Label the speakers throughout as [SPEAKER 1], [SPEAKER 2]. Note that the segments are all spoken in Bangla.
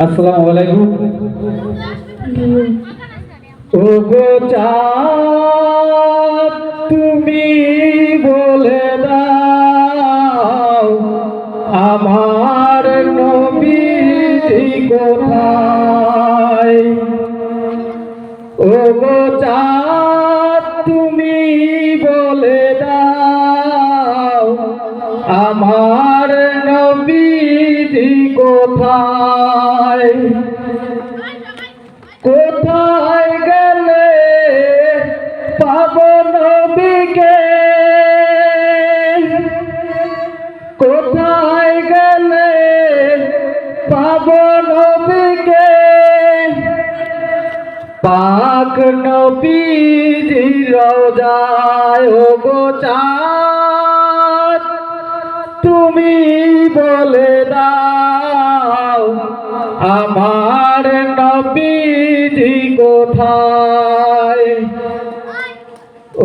[SPEAKER 1] আসসালামু আলাইকুম। ও গো চাঁদ, তুমি বলে দাও আমার নবীজি কোথায়। ও গো চাঁদ, তুমি বলে দাও আমার নবীজি কোথায়। কোথায় গেলে পাব নবীকে, কোথায় গেলে পাব নবীকে, পাক নবীজির রওজায়। ও গো চাঁদ, তুমি বলে দাও আমার নবীজি কোথায়।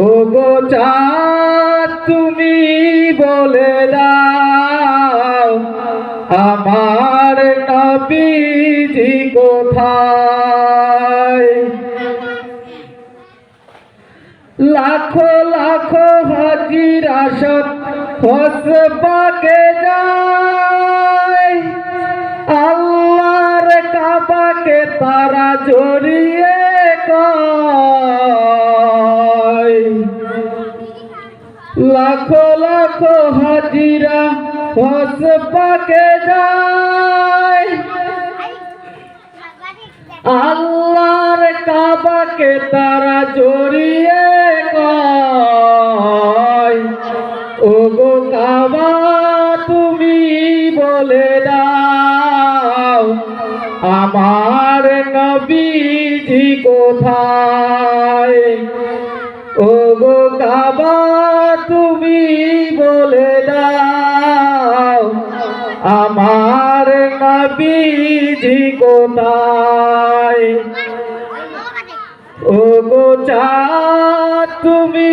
[SPEAKER 1] ও গো চাঁদ, তুমি বলে দাও আমার নবীজি কোথায়। লাখো লাখো হাজির আসত হজ পাকে যায়, আল্লাহর কাবাকে তারা জড়িয়ে কয়। লাখো লাখো হাজিরা হজ পাকে যায়, আল্লাহর কাবাকে তারা জড়িয়ে কয়। ও গো কাবা, তুমি বলে দাও আমার নবীজি কোথায়। ও গো কাবা, তুমি বলে দাও আমার নবীজি কোথায়। ও গো চাঁদ, তুমি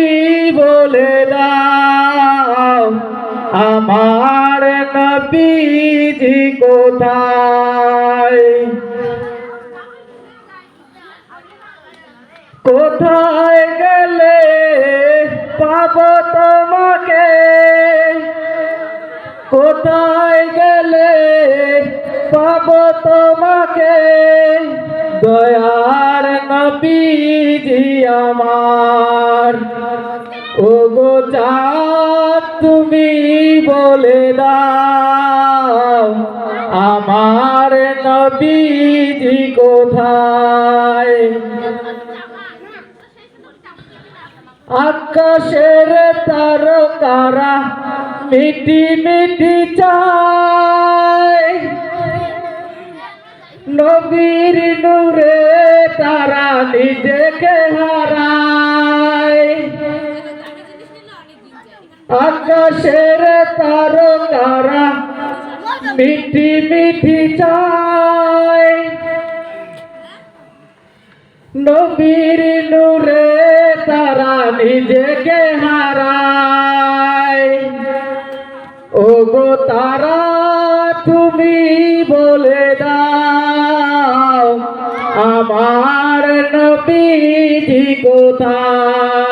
[SPEAKER 1] বলে দাও আমার নবীজি কোথায়। কোথায় গেলে পাব তোমাকে, কোথায় গেলে পাব তোমাকে, দয়ার নবীজি আমার। ও গো চাঁদ, তুমি বলে দাও আমার নবীজি কোথায়। আকাশের তারকারা মিটি মিটি চায়, নবীর নূরে তারা নিজেকে হারায়। আকাশের তারকারা মিটি মিটি চায়, নবীর নূরে তারা নিজেকে হারায়। ও গো তারা, তুমি বলে দাও আমার নবীজি কোথায়।